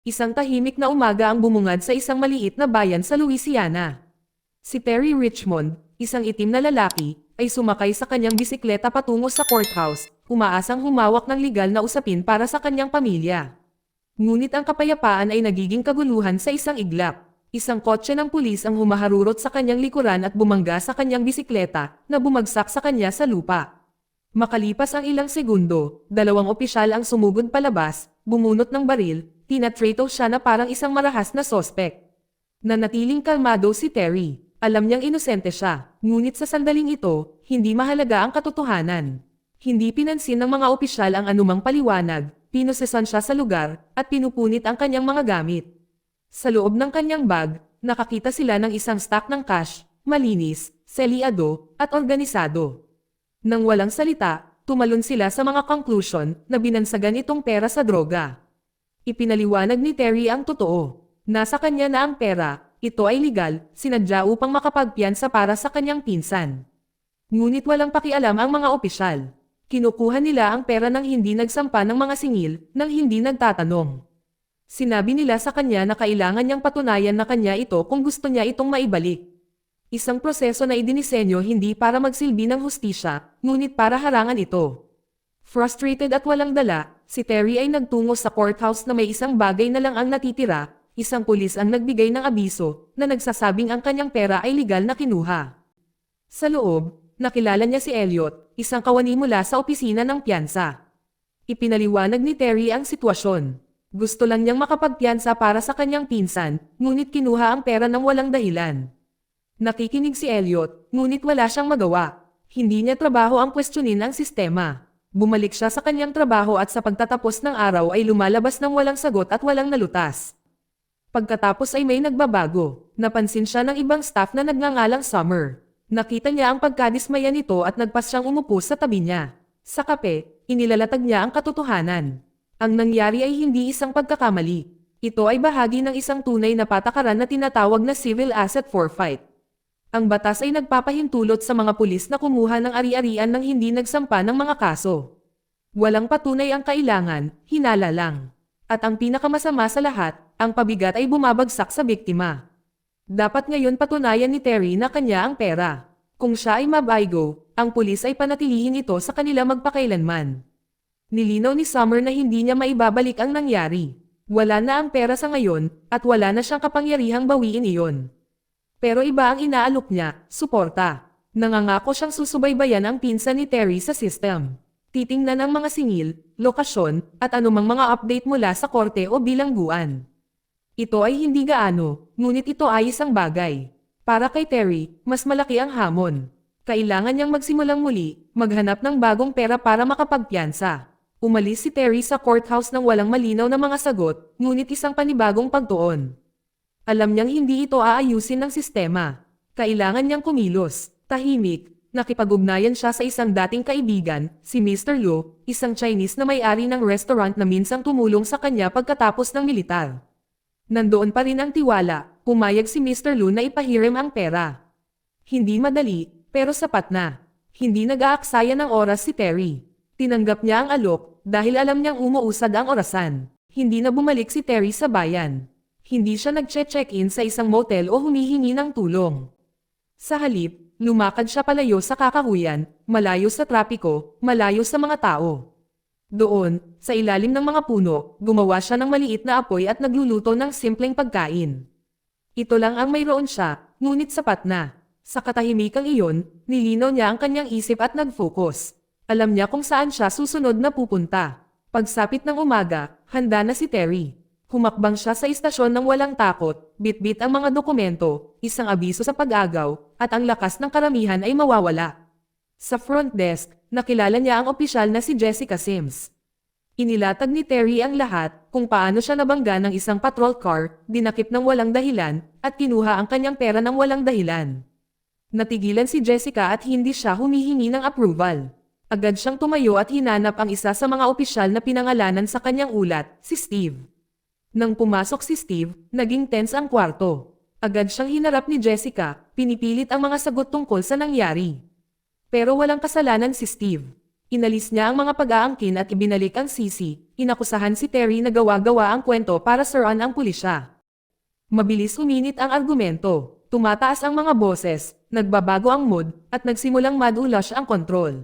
Isang tahimik na umaga ang bumungad sa isang maliit na bayan sa Louisiana. Si Terry Richmond, isang itim na lalaki, ay sumakay sa kanyang bisikleta patungo sa courthouse, umaasang humawak ng legal na usapin para sa kanyang pamilya. Ngunit ang kapayapaan ay nagiging kaguluhan sa isang iglap. Isang kotse ng pulis ang humaharurot sa kanyang likuran at bumangga sa kanyang bisikleta, na bumagsak sa kanya sa lupa. Makalipas ang ilang segundo, dalawang opisyal ang sumugod palabas, bumunot ng baril, tinatrato siya na parang isang marahas na sospek. Nanatiling kalmado si Terry. Alam niyang inosente siya, ngunit sa sandaling ito, hindi mahalaga ang katotohanan. Hindi pinansin ng mga opisyal ang anumang paliwanag, pinusesan siya sa lugar, at pinupunit ang kanyang mga gamit. Sa loob ng kanyang bag, nakakita sila ng isang stack ng cash, malinis, selyado, at organisado. Nang walang salita, tumalon sila sa mga conclusion na binansagan itong pera sa droga. Ipinaliwanag ni Terry ang totoo. Nasa kanya na ang pera, ito ay legal, sinadya upang makapagpiyansa para sa kanyang pinsan. Ngunit walang pakialam ang mga opisyal. Kinukuha nila ang pera nang hindi nagsampa ng mga singil, nang hindi nagtatanong. Sinabi nila sa kanya na kailangan niyang patunayan na kanya ito kung gusto niya itong maibalik. Isang proseso na idinisenyo hindi para magsilbi ng hustisya, ngunit para harangan ito. Frustrated at walang dala, si Terry ay nagtungo sa courthouse na may isang bagay na lang ang natitira, isang pulis ang nagbigay ng abiso na nagsasabing ang kanyang pera ay legal na kinuha. Sa loob, nakilala niya si Elliot, isang kawani mula sa opisina ng piyansa. Ipinaliwanag ni Terry ang sitwasyon. Gusto lang niyang makapagpiyansa para sa kanyang pinsan, ngunit kinuha ang pera ng walang dahilan. Nakikinig si Elliot, ngunit wala siyang magawa. Hindi niya trabaho ang kwestiyonin ang sistema. Bumalik siya sa kanyang trabaho at sa pagtatapos ng araw ay lumalabas ng walang sagot at walang nalutas. Pagkatapos ay may nagbabago. Napansin siya ng ibang staff na nagngangalang Summer. Nakita niya ang pagkadismaya nito at nagpas siyang umupo sa tabi niya. Sa kape, inilalatag niya ang katotohanan. Ang nangyari ay hindi isang pagkakamali. Ito ay bahagi ng isang tunay na patakaran na tinatawag na civil asset forfeit. Ang batas ay nagpapahintulot sa mga pulis na kumuha ng ari-arian nang hindi nagsampa ng mga kaso. Walang patunay ang kailangan, hinala lang. At ang pinakamasama sa lahat, ang pabigat ay bumabagsak sa biktima. Dapat ngayon patunayan ni Terry na kanya ang pera. Kung siya ay mabaygo, ang pulis ay panatilihin ito sa kanila magpakailanman. Nilinaw ni Summer na hindi niya maibabalik ang nangyari. Wala na ang pera sa ngayon, at wala na siyang kapangyarihang bawiin iyon. Pero iba ang inaalok niya, suporta. Nangangako siyang susubaybayan ang pinsan ni Terry sa system. Titingnan ang mga singil, lokasyon, at anumang mga update mula sa korte o bilangguan. Ito ay hindi gaano, ngunit ito ay isang bagay. Para kay Terry, mas malaki ang hamon. Kailangan niyang magsimulang muli, maghanap ng bagong pera para makapagpiyansa. Umalis si Terry sa courthouse nang walang malinaw na mga sagot, ngunit isang panibagong pagtuon. Alam niyang hindi ito aayusin ng sistema. Kailangan niyang kumilos, tahimik. Nakipag-ugnayan siya sa isang dating kaibigan, si Mr. Lu, isang Chinese na may-ari ng restaurant na minsang tumulong sa kanya pagkatapos ng militar. Nandoon pa rin ang tiwala, pumayag si Mr. Lu na ipahiram ang pera. Hindi madali, pero sapat na. Hindi nag-aaksaya ng oras si Terry. Tinanggap niya ang alok, dahil alam niyang umuusad ang orasan. Hindi na bumalik si Terry sa bayan. Hindi siya nag-check-in sa isang motel o humihingi ng tulong. Sa halip, lumakad siya palayo sa kakahuyan, malayo sa trapiko, malayo sa mga tao. Doon, sa ilalim ng mga puno, gumawa siya ng maliit na apoy at nagluluto ng simpleng pagkain. Ito lang ang mayroon siya, ngunit sapat na. Sa katahimikang iyon, nilinaw niya ang kanyang isip at nag-focus. Alam niya kung saan siya susunod na pupunta. Pagsapit ng umaga, handa na si Terry. Humakbang siya sa istasyon ng walang takot, bit-bit ang mga dokumento, isang abiso sa pag-agaw, at ang lakas ng karamihan ay mawawala. Sa front desk, nakilala niya ang opisyal na si Jessica Sims. Inilatag ni Terry ang lahat, kung paano siya nabangga ng isang patrol car, dinakip ng walang dahilan, at kinuha ang kanyang pera ng walang dahilan. Natigilan si Jessica at hindi siya humihingi ng approval. Agad siyang tumayo at hinanap ang isa sa mga opisyal na pinangalanan sa kanyang ulat, si Steve. Nang pumasok si Steve, naging tense ang kwarto. Agad siyang hinarap ni Jessica, pinipilit ang mga sagot tungkol sa nangyari. Pero walang kasalanan si Steve. Inalis niya ang mga pag-aangkin at ibinalik ang sisi. Inakusahan si Terry na gawa-gawa ang kwento para suruan ang pulisya. Mabilis uminit ang argumento. Tumataas ang mga boses, nagbabago ang mood, at nagsimulang madulash ang kontrol.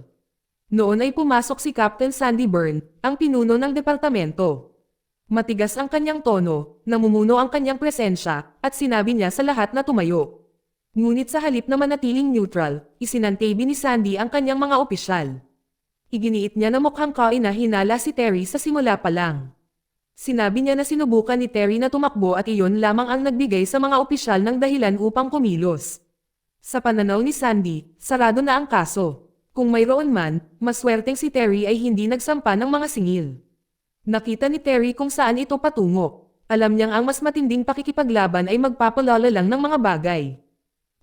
Noon ay pumasok si Captain Sandy Byrne, ang pinuno ng departamento. Matigas ang kanyang tono, namumuno ang kanyang presensya, at sinabi niya sa lahat na tumayo. Ngunit sa halip na manatiling neutral, isinantabi ni Sandy ang kanyang mga opisyal. Iginiit niya na mukhang kainahinala si Terry sa simula pa lang. Sinabi niya na sinubukan ni Terry na tumakbo at iyon lamang ang nagbigay sa mga opisyal ng dahilan upang kumilos. Sa pananaw ni Sandy, sarado na ang kaso. Kung mayroon man, maswerteng si Terry ay hindi nagsampa ng mga singil. Nakita ni Terry kung saan ito patungo. Alam niyang ang mas matinding pakikipaglaban ay magpapalala lang ng mga bagay.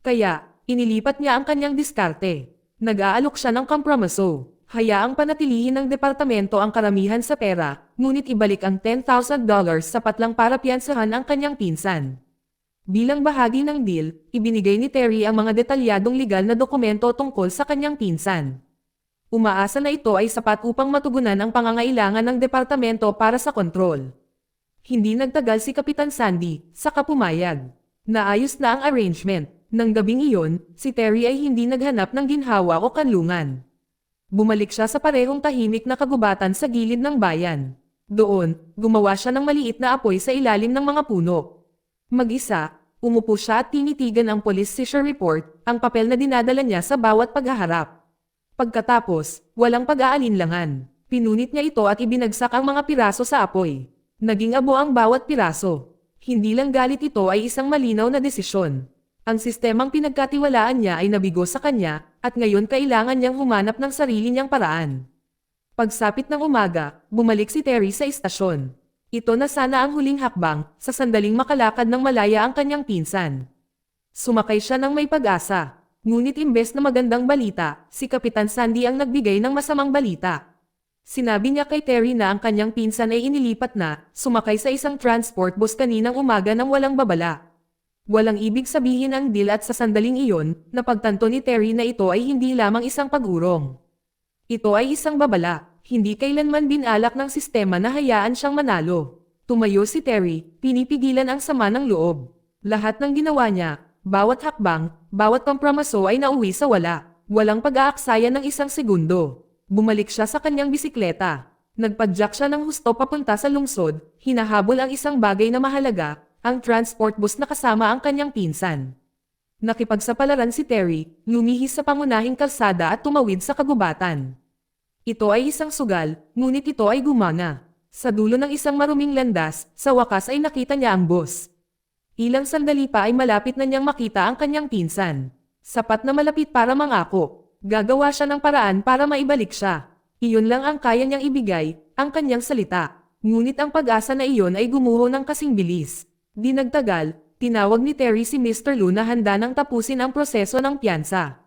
Kaya, inilipat niya ang kanyang diskarte. Nag-aalok siya ng kompromiso. Hayaang panatilihin ng departamento ang karamihan sa pera, ngunit ibalik ang $10,000 sapat lang para piyansahan ang kanyang pinsan. Bilang bahagi ng deal, ibinigay ni Terry ang mga detalyadong legal na dokumento tungkol sa kanyang pinsan. Umaasa na ito ay sapat upang matugunan ang pangangailangan ng departamento para sa kontrol. Hindi nagtagal si Kapitan Sandy, saka pumayag. Naayos na ang arrangement. Nang gabing iyon, si Terry ay hindi naghanap ng ginhawa o kanlungan. Bumalik siya sa parehong tahimik na kagubatan sa gilid ng bayan. Doon, gumawa siya ng maliit na apoy sa ilalim ng mga puno. Mag-isa, umupo siya at tinitigan ang police seizure report, ang papel na dinadala niya sa bawat paghaharap. Pagkatapos, walang pag-aalinlangan. Pinunit niya ito at ibinagsak ang mga piraso sa apoy. Naging abo ang bawat piraso. Hindi lang galit ito ay isang malinaw na desisyon. Ang sistemang pinagkatiwalaan niya ay nabigo sa kanya, at ngayon kailangan niyang humanap ng sarili niyang paraan. Pagsapit ng umaga, bumalik si Terry sa istasyon. Ito na sana ang huling hakbang, sa sandaling makalakad ng malaya ang kanyang pinsan. Sumakay siya ng may pag-asa. Ngunit imbes na magandang balita, si Kapitan Sandy ang nagbigay ng masamang balita. Sinabi niya kay Terry na ang kanyang pinsan ay inilipat na, sumakay sa isang transport bus kaninang umaga nang walang babala. Walang ibig sabihin ang deal at sa sandaling iyon, napagtanto ni Terry na ito ay hindi lamang isang pag-urong. Ito ay isang babala, hindi kailanman binalak ng sistema na hayaan siyang manalo. Tumayo si Terry, pinipigilan ang sama ng loob. Lahat ng ginawa niya, bawat hakbang, bawat kompromiso ay nauwi sa wala. Walang pag-aaksaya ng isang segundo. Bumalik siya sa kanyang bisikleta. Nagpadyak siya ng husto papunta sa lungsod, hinahabol ang isang bagay na mahalaga, ang transport bus na kasama ang kanyang pinsan. Nakipagsapalaran si Terry, lumihis sa pangunahing kalsada at tumawid sa kagubatan. Ito ay isang sugal, ngunit ito ay gumana. Sa dulo ng isang maruming landas, sa wakas ay nakita niya ang bus. Ilang sandali pa ay malapit na niyang makita ang kanyang pinsan. Sapat na malapit para mangako. Gagawa siya ng paraan para maibalik siya. Iyon lang ang kaya niyang ibigay, ang kanyang salita. Ngunit ang pag-asa na iyon ay gumuho ng kasing bilis. Di nagtagal, tinawag ni Terry si Mr. Lu na handa nang tapusin ang proseso ng piyansa.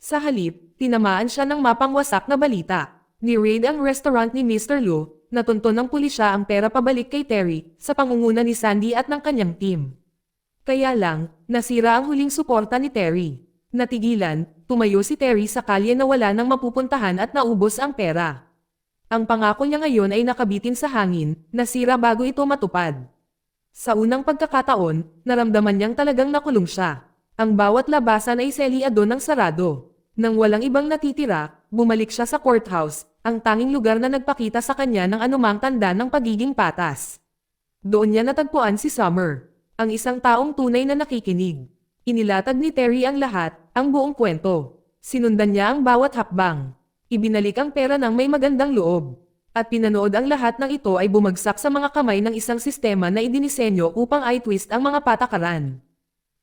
Sa halip, tinamaan siya ng mapangwasak na balita. Ni-raid ang restaurant ni Mr. Lu, natunton ng pulisya ang pera pabalik kay Terry, sa pangunguna ni Sandy at ng kanyang team. Kaya lang, nasira ang huling suporta ni Terry. Natigilan, tumayo si Terry sa kalye na wala nang mapupuntahan at naubos ang pera. Ang pangako niya ngayon ay nakabitin sa hangin, nasira bago ito matupad. Sa unang pagkakataon, naramdaman niyang talagang nakulong siya. Ang bawat labasan ay selyado ng sarado. Nang walang ibang natitira, bumalik siya sa courthouse, ang tanging lugar na nagpakita sa kanya ng anumang tanda ng pagiging patas. Doon niya natagpuan si Summer. Ang isang taong tunay na nakikinig. Inilatag ni Terry ang lahat, ang buong kwento. Sinundan niya ang bawat hakbang. Ibinalik ang pera ng may magandang loob. At pinanood ang lahat ng ito ay bumagsak sa mga kamay ng isang sistema na idinisenyo upang i-twist ang mga patakaran.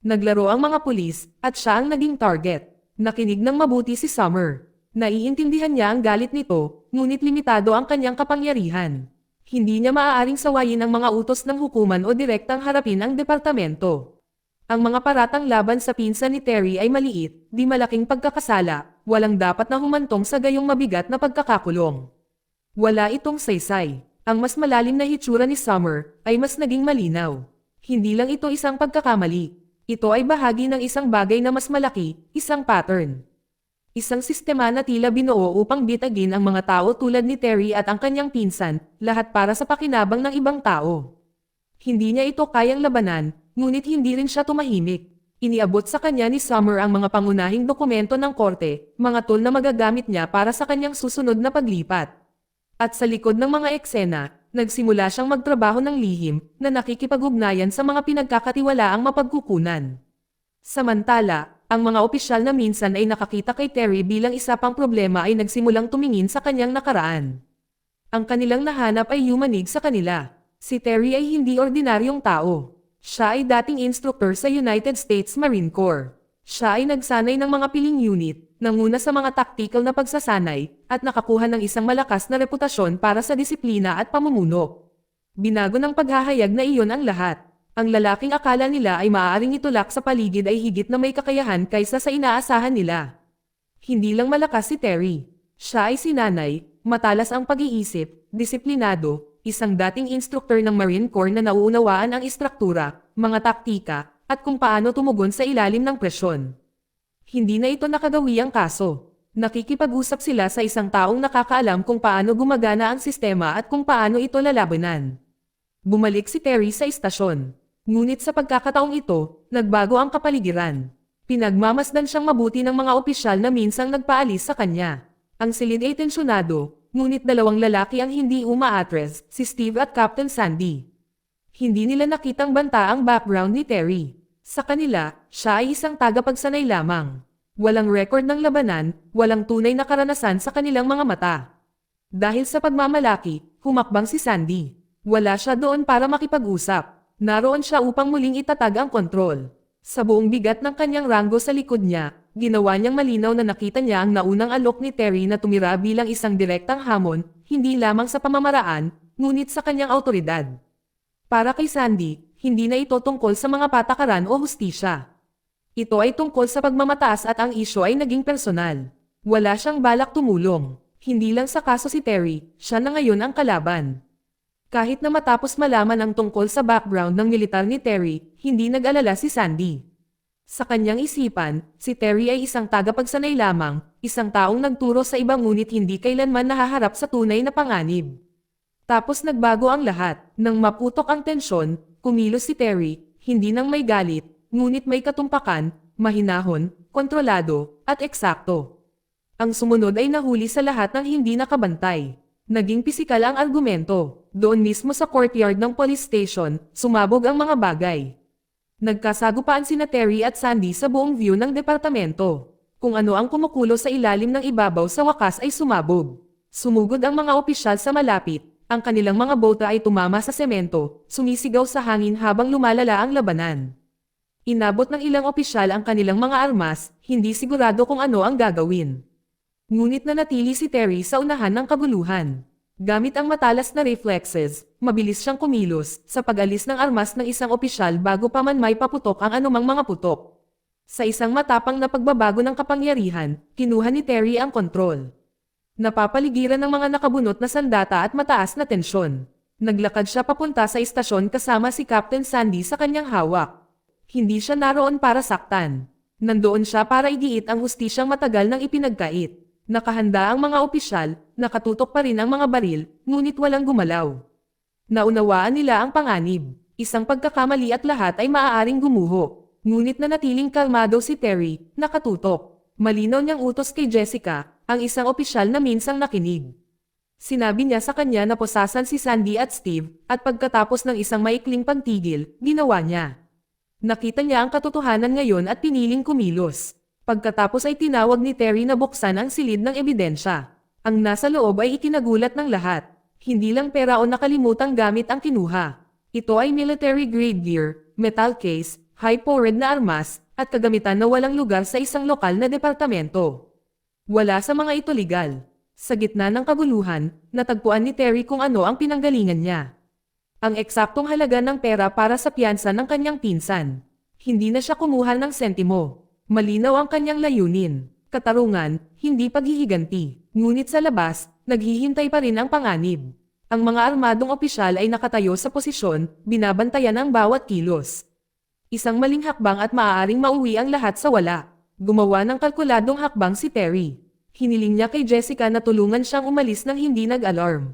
Naglaro ang mga pulis, at siya ang naging target. Nakinig ng mabuti si Summer. Naiintindihan niya ang galit nito, ngunit limitado ang kanyang kapangyarihan. Hindi niya maaaring sawayin ang mga utos ng hukuman o direktang harapin ang departamento. Ang mga paratang laban sa pinsan ni Terry ay maliit, di malaking pagkakasala, walang dapat na humantong sa gayong mabigat na pagkakakulong. Wala itong saysay. Ang mas malalim na hitsura ni Summer ay mas naging malinaw. Hindi lang ito isang pagkakamali. Ito ay bahagi ng isang bagay na mas malaki, isang pattern. Isang sistema na tila binuo upang bitagin ang mga tao tulad ni Terry at ang kanyang pinsan, lahat para sa pakinabang ng ibang tao. Hindi niya ito kayang labanan, ngunit hindi rin siya tumahimik. Iniabot sa kanya ni Summer ang mga pangunahing dokumento ng korte, mga tool na magagamit niya para sa kanyang susunod na paglipat. At sa likod ng mga eksena, nagsimula siyang magtrabaho ng lihim na nakikipag-ugnayan sa mga pinagkakatiwalaang mapagkukunan. Samantala, ang mga opisyal na minsan ay nakakita kay Terry bilang isa pang problema ay nagsimulang tumingin sa kanyang nakaraan. Ang kanilang nahanap ay yumanig sa kanila. Si Terry ay hindi ordinaryong tao. Siya ay dating instructor sa United States Marine Corps. Siya ay nagsanay ng mga piling unit, nanguna sa mga tactical na pagsasanay, at nakakuha ng isang malakas na reputasyon para sa disiplina at pamumuno. Binago ng paghahayag na iyon ang lahat. Ang lalaking akala nila ay maaaring itulak sa paligid ay higit na may kakayahan kaysa sa inaasahan nila. Hindi lang malakas si Terry. Siya ay sinanay, matalas ang pag-iisip, disiplinado, isang dating instructor ng Marine Corps na nauunawaan ang istruktura, mga taktika, at kung paano tumugon sa ilalim ng presyon. Hindi na ito nakagawiang kaso. Nakikipag-usap sila sa isang taong nakakaalam kung paano gumagana ang sistema at kung paano ito lalabanan. Bumalik si Terry sa istasyon. Ngunit sa pagkakataong ito, nagbago ang kapaligiran. Pinagmamasdan siyang mabuti ng mga opisyal na minsang nagpaalis sa kanya. Ang silid ay tensyonado, ngunit dalawang lalaki ang hindi umaatres, si Steve at Captain Sandy. Hindi nila nakitang banta ang background ni Terry. Sa kanila, siya ay isang tagapagsanay lamang. Walang record ng labanan, walang tunay na karanasan sa kanilang mga mata. Dahil sa pagmamalaki, humakbang si Sandy. Wala siya doon para makipag-usap. Naroon siya upang muling itatag ang kontrol. Sa buong bigat ng kanyang ranggo sa likod niya, ginawa niyang malinaw na nakita niya ang naunang alok ni Terry na tumira bilang isang direktang hamon, hindi lamang sa pamamaraan, ngunit sa kanyang autoridad. Para kay Sandy, hindi na ito tungkol sa mga patakaran o hustisya. Ito ay tungkol sa pagmamataas at ang isyo ay naging personal. Wala siyang balak tumulong. Hindi lang sa kaso si Terry, siya na ngayon ang kalaban. Kahit na matapos malaman ang tungkol sa background ng militar ni Terry, hindi nag-alala si Sandy. Sa kanyang isipan, si Terry ay isang tagapagsanay lamang, isang taong nagturo sa iba ngunit hindi kailanman nahaharap sa tunay na panganib. Tapos nagbago ang lahat. Nang maputok ang tensyon, kumilos si Terry, hindi nang may galit, ngunit may katumpakan, mahinahon, kontrolado, at eksakto. Ang sumunod ay nahuli sa lahat ng hindi nakabantay. Naging pisikal ang argumento. Doon mismo sa courtyard ng police station, sumabog ang mga bagay. Nagkasagupaan sina Terry at Sandy sa buong view ng departamento. Kung ano ang kumukulo sa ilalim ng ibabaw sa wakas ay sumabog. Sumugod ang mga opisyal sa malapit, ang kanilang mga bota ay tumama sa semento, sumisigaw sa hangin habang lumalala ang labanan. Inabot ng ilang opisyal ang kanilang mga armas, hindi sigurado kung ano ang gagawin. Ngunit nanatili si Terry sa unahan ng kaguluhan. Gamit ang matalas na reflexes, mabilis siyang kumilos sa pag-alis ng armas ng isang opisyal bago pa man may paputok ang anumang mga putok. Sa isang matapang na pagbabago ng kapangyarihan, kinuha ni Terry ang kontrol. Napapaligiran ng mga nakabunot na sandata at mataas na tensyon. Naglakad siya papunta sa istasyon kasama si Captain Sandy sa kanyang hawak. Hindi siya naroon para saktan. Nandoon siya para igiit ang hustisyang matagal nang ipinagkait. Nakahanda ang mga opisyal, nakatutok pa rin ang mga baril, ngunit walang gumalaw. Naunawaan nila ang panganib. Isang pagkakamali at lahat ay maaaring gumuho. Ngunit nanatiling kalmado si Terry, nakatutok. Malinaw niyang utos kay Jessica, ang isang opisyal na minsang nakinig. Sinabi niya sa kanya na posasan si Sandy at Steve, at pagkatapos ng isang maikling pagtigil, ginawa niya. Nakita niya ang katotohanan ngayon at piniling kumilos. Pagkatapos ay tinawag ni Terry na buksan ang silid ng ebidensya. Ang nasa loob ay ikinagulat ng lahat. Hindi lang pera o nakalimutang gamit ang kinuha. Ito ay military-grade gear, metal case, high-powered na armas, at kagamitan na walang lugar sa isang lokal na departamento. Wala sa mga ito legal. Sa gitna ng kaguluhan, natagpuan ni Terry kung ano ang pinanggalingan niya. Ang eksaktong halaga ng pera para sa piyansa ng kanyang pinsan. Hindi na siya kumuha ng sentimo. Malinaw ang kanyang layunin. Katarungan, hindi paghihiganti. Ngunit sa labas, naghihintay pa rin ang panganib. Ang mga armadong opisyal ay nakatayo sa posisyon, binabantayan ang bawat kilos. Isang maling hakbang at maaaring mauwi ang lahat sa wala. Gumawa ng kalkuladong hakbang si Terry. Hiniling niya kay Jessica na tulungan siyang umalis nang hindi nag-alarm.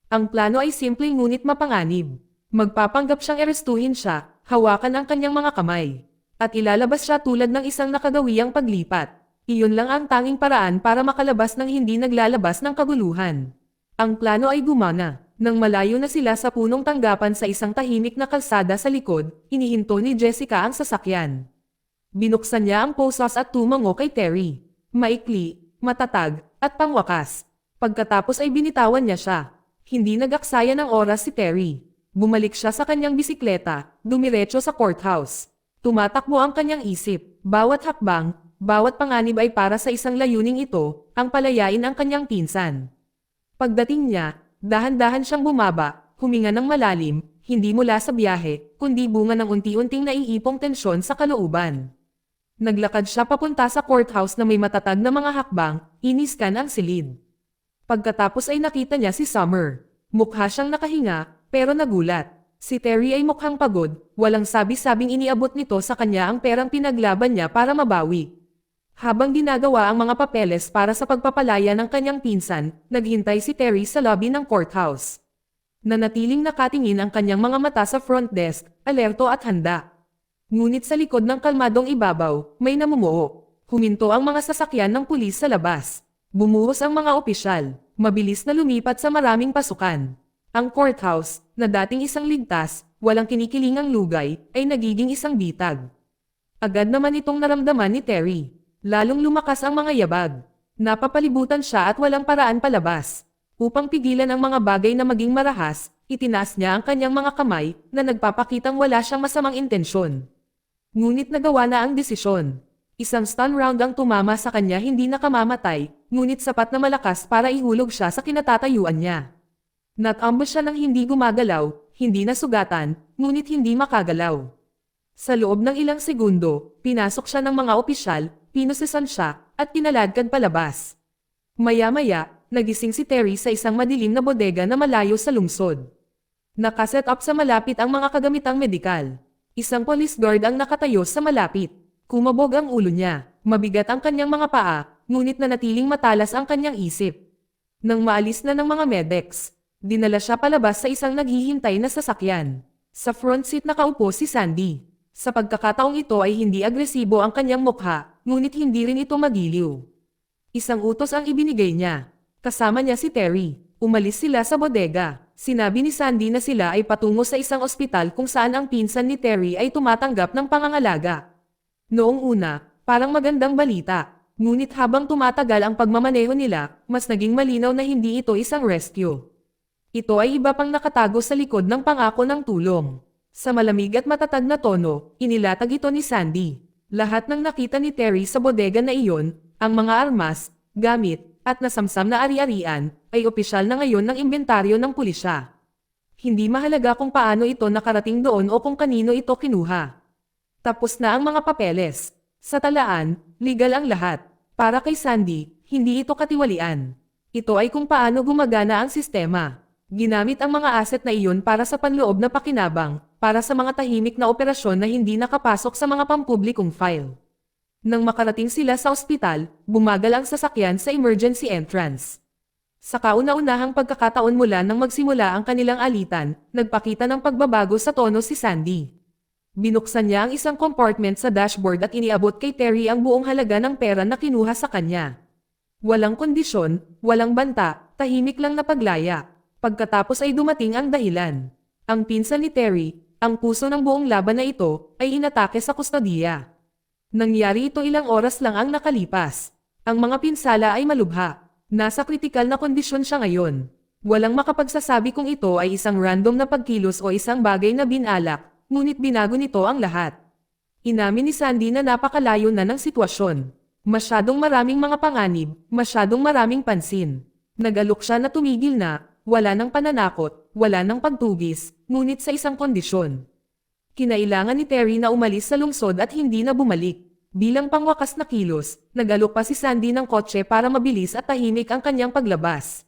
Ang plano ay simple ngunit mapanganib. Magpapanggap siyang arestuhin siya, hawakan ang kanyang mga kamay, at ilalabas siya tulad ng isang nakagawiyang paglipat. Iyon lang ang tanging paraan para makalabas ng hindi naglalabas ng kaguluhan. Ang plano ay gumana. Nang malayo na sila sa punong tanggapan sa isang tahimik na kalsada sa likod, inihinto ni Jessica ang sasakyan. Binuksan niya ang posas at tumango kay Terry. Maikli, matatag, at pangwakas. Pagkatapos ay binitawan niya siya. Hindi nag-aksaya ng oras si Terry. Bumalik siya sa kanyang bisikleta, dumiretso sa courthouse. Tumatakbo ang kanyang isip, bawat hakbang, bawat panganib ay para sa isang layuning ito, ang palayain ang kanyang pinsan. Pagdating niya, dahan-dahan siyang bumaba, huminga ng malalim, hindi mula sa biyahe, kundi bunga ng unti-unting naiipong tensyon sa kalooban. Naglakad siya papunta sa courthouse na may matatag na mga hakbang, iniskan ang silid. Pagkatapos ay nakita niya si Summer. Mukha siyang nakahinga, pero nagulat. Si Terry ay mukhang pagod, walang sabi-sabing iniabot nito sa kanya ang perang pinaglaban niya para mabawi. Habang ginagawa ang mga papeles para sa pagpapalaya ng kanyang pinsan, naghintay si Terry sa lobby ng courthouse. Nanatiling nakatingin ang kanyang mga mata sa front desk, alerto at handa. Ngunit sa likod ng kalmadong ibabaw, may namumuo. Huminto ang mga sasakyan ng pulis sa labas. Bumuhos ang mga opisyal, mabilis na lumipat sa maraming pasukan. Ang courthouse, na dating isang ligtas, walang kinikilingang lugay, ay nagiging isang bitag. Agad naman itong naramdaman ni Terry. Lalong lumakas ang mga yabag. Napapalibutan siya at walang paraan palabas. Upang pigilan ang mga bagay na maging marahas, itinaas niya ang kanyang mga kamay na nagpapakitang wala siyang masamang intensyon. Ngunit nagawa na ang desisyon. Isang stun round ang tumama sa kanya, hindi nakamamatay, ngunit sapat na malakas para ihulog siya sa kinatatayuan niya. Natambo siya ng hindi gumagalaw, hindi nasugatan, ngunit hindi makagalaw. Sa loob ng ilang segundo, pinasok siya ng mga opisyal, pinusesan siya, at kinaladkad palabas. Maya-maya, nagising si Terry sa isang madilim na bodega na malayo sa lungsod. Nakaset up sa malapit ang mga kagamitang medikal. Isang police guard ang nakatayo sa malapit. Kumabog ang ulo niya, mabigat ang kanyang mga paa, ngunit nanatiling matalas ang kanyang isip. Nang maalis na ng mga medics, dinala siya palabas sa isang naghihintay na sasakyan. Sa front seat nakaupo si Sandy. Sa pagkakataong ito ay hindi agresibo ang kanyang mukha, ngunit hindi rin ito magiliw. Isang utos ang ibinigay niya. Kasama niya si Terry. Umalis sila sa bodega. Sinabi ni Sandy na sila ay patungo sa isang ospital kung saan ang pinsan ni Terry ay tumatanggap ng pangangalaga. Noong una, parang magandang balita. Ngunit habang tumatagal ang pagmamaneho nila, mas naging malinaw na hindi ito isang rescue. Ito ay iba pang nakatago sa likod ng pangako ng tulong. Sa malamig at matatag na tono, inilatag ito ni Sandy. Lahat ng nakita ni Terry sa bodega na iyon, ang mga armas, gamit, at nasamsam na ari-arian, ay opisyal na ngayon ng inventaryo ng pulisya. Hindi mahalaga kung paano ito nakarating doon o kung kanino ito kinuha. Tapos na ang mga papeles. Sa talaan, legal ang lahat. Para kay Sandy, hindi ito katiwalian. Ito ay kung paano gumagana ang sistema. Ginamit ang mga asset na iyon para sa panloob na pakinabang, para sa mga tahimik na operasyon na hindi nakapasok sa mga pampublikong file. Nang makarating sila sa ospital, bumagal ang sasakyan sa emergency entrance. Sa kauna-unahang pagkakataon mula nang magsimula ang kanilang alitan, nagpakita ng pagbabago sa tono si Sandy. Binuksan niya ang isang compartment sa dashboard at iniabot kay Terry ang buong halaga ng pera na kinuha sa kanya. Walang kondisyon, walang banta, tahimik lang na paglaya. Pagkatapos ay dumating ang dahilan. Ang pinsan ni Terry, ang puso ng buong laban na ito, ay inatake sa kustodiya. Nangyari ito ilang oras lang ang nakalipas. Ang mga pinsala ay malubha. Nasa kritikal na kondisyon siya ngayon. Walang makapagsasabi kung ito ay isang random na pagkilos o isang bagay na binalak, ngunit binago nito ang lahat. Inamin ni Sandy na napakalayo na ng sitwasyon. Masyadong maraming mga panganib, masyadong maraming pansin. Nag-alok siya na tumigil na, wala ng pananakot, wala ng pagtugis, ngunit sa isang kondisyon. Kinailangan ni Terry na umalis sa lungsod at hindi na bumalik. Bilang pangwakas na kilos, nag-alok pa si Sandy ng kotse para mabilis at tahimik ang kanyang paglabas.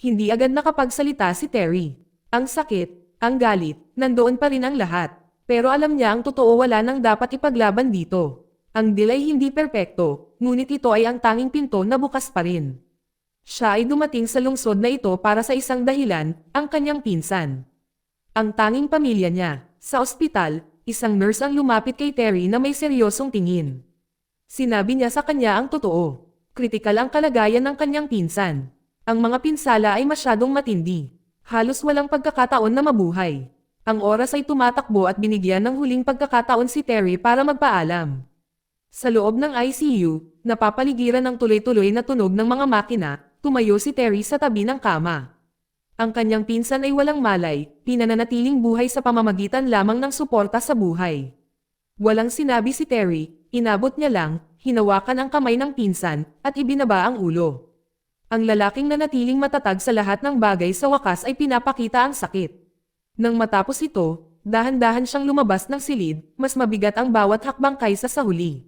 Hindi agad nakapagsalita si Terry. Ang sakit, ang galit, nandoon pa rin ang lahat. Pero alam niya ang totoo, wala nang dapat ipaglaban dito. Ang deal ay hindi perpekto, ngunit ito ay ang tanging pinto na bukas pa rin. Siya ay dumating sa lungsod na ito para sa isang dahilan, ang kanyang pinsan. Ang tanging pamilya niya. Sa ospital, isang nurse ang lumapit kay Terry na may seryosong tingin. Sinabi niya sa kanya ang totoo. Kritikal ang kalagayan ng kanyang pinsan. Ang mga pinsala ay masyadong matindi. Halos walang pagkakataon na mabuhay. Ang oras ay tumatakbo at binigyan ng huling pagkakataon si Terry para magpaalam. Sa loob ng ICU, napapaligiran ng tuloy-tuloy na tunog ng mga makina, tumayo si Terry sa tabi ng kama. Ang kanyang pinsan ay walang malay, pinananatiling buhay sa pamamagitan lamang ng suporta sa buhay. Walang sinabi si Terry, inabot niya lang, hinawakan ang kamay ng pinsan, at ibinaba ang ulo. Ang lalaking nanatiling matatag sa lahat ng bagay sa wakas ay pinapakita ang sakit. Nang matapos ito, dahan-dahan siyang lumabas ng silid, mas mabigat ang bawat hakbang kaysa sa huli.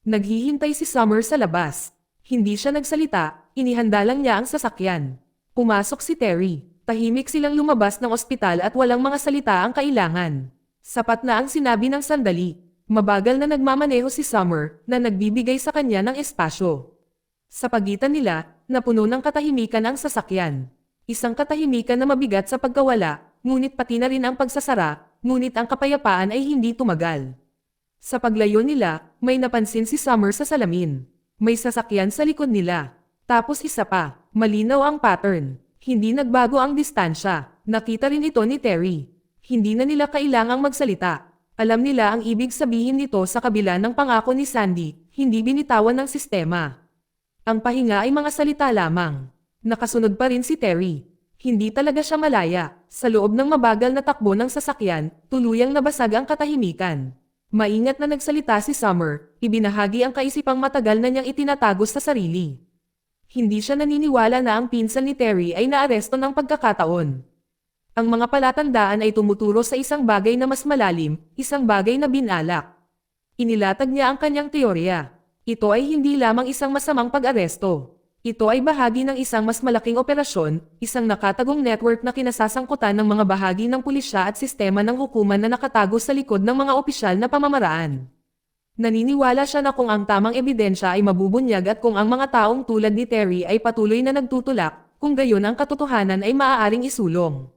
Naghihintay si Summer sa labas. Hindi siya nagsalita, inihanda lang niya ang sasakyan. Pumasok si Terry. Tahimik silang lumabas ng ospital at walang mga salita ang kailangan. Sapat na ang sinabi ng sandali. Mabagal na nagmamaneho si Summer na nagbibigay sa kanya ng espasyo. Sa pagitan nila, napuno ng katahimikan ang sasakyan. Isang katahimikan na mabigat sa pagkawala, ngunit pati na rin ang pagsasara, ngunit ang kapayapaan ay hindi tumagal. Sa paglayo nila, may napansin si Summer sa salamin. May sasakyan sa likod nila. Tapos isa pa, malinaw ang pattern. Hindi nagbago ang distansya. Nakita rin ito ni Terry. Hindi na nila kailangang magsalita. Alam nila ang ibig sabihin nito sa kabila ng pangako ni Sandy, hindi binitawan ng sistema. Ang pahinga ay mga salita lamang. Nakasunod pa rin si Terry. Hindi talaga siya malaya. Sa loob ng mabagal na takbo ng sasakyan, tuluyang nabasag ang katahimikan. Maingat na nagsalita si Summer, ibinahagi ang kaisipang matagal na niyang itinatago sa sarili. Hindi siya naniniwala na ang pinsan ni Terry ay naaresto ng pagkakataon. Ang mga palatandaan ay tumuturo sa isang bagay na mas malalim, isang bagay na binalak. Inilatag niya ang kanyang teorya. Ito ay hindi lamang isang masamang pag-aresto. Ito ay bahagi ng isang mas malaking operasyon, isang nakatagong network na kinasasangkutan ng mga bahagi ng pulisya at sistema ng hukuman na nakatago sa likod ng mga opisyal na pamamaraan. Naniniwala siya na kung ang tamang ebidensya ay mabubunyag at kung ang mga taong tulad ni Terry ay patuloy na nagtutulak, kung gayon ang katotohanan ay maaaring isulong.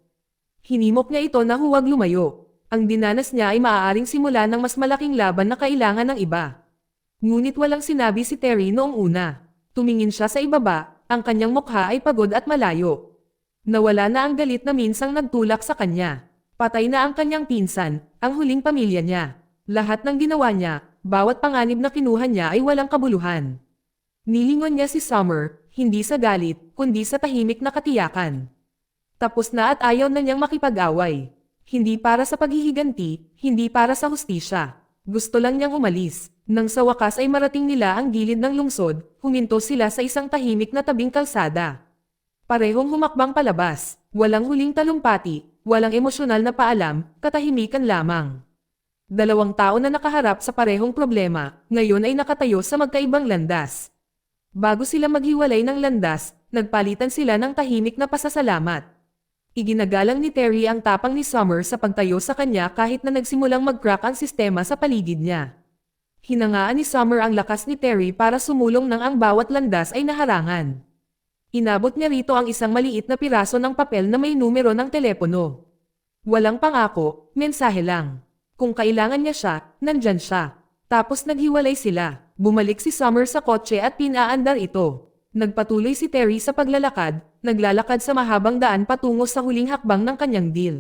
Hinimok niya ito na huwag lumayo. Ang dinanas niya ay maaaring simula ng mas malaking laban na kailangan ng iba. Ngunit walang sinabi si Terry noong una. Tumingin siya sa ibaba, ang kanyang mukha ay pagod at malayo. Nawala na ang galit na minsang nagtulak sa kanya. Patay na ang kanyang pinsan, ang huling pamilya niya. Lahat ng ginawa niya, bawat panganib na kinuha niya ay walang kabuluhan. Nilingon niya si Summer, hindi sa galit, kundi sa tahimik na katiyakan. Tapos na at ayaw na niyang makipag-away. Hindi para sa paghihiganti, hindi para sa hustisya. Gusto lang niyang umalis. Nang sa wakas ay marating nila ang gilid ng lungsod, huminto sila sa isang tahimik na tabing kalsada. Parehong humakbang palabas, walang huling talumpati, walang emosyonal na paalam, katahimikan lamang. 2 tao na nakaharap sa parehong problema, ngayon ay nakatayo sa magkaibang landas. Bago sila maghiwalay ng landas, nagpalitan sila ng tahimik na pasasalamat. Iginagalang ni Terry ang tapang ni Summer sa pagtayo sa kanya kahit na nagsimulang mag-crack ang sistema sa paligid niya. Hinangaan ni Summer ang lakas ni Terry para sumulong nang ang bawat landas ay naharangan. Inabot niya rito ang isang maliit na piraso ng papel na may numero ng telepono. Walang pangako, mensahe lang. Kung kailangan niya siya, nandyan siya. Tapos naghiwalay sila. Bumalik si Summer sa kotse at pinaandar ito. Nagpatuloy si Terry sa paglalakad, naglalakad sa mahabang daan patungo sa huling hakbang ng kanyang deal.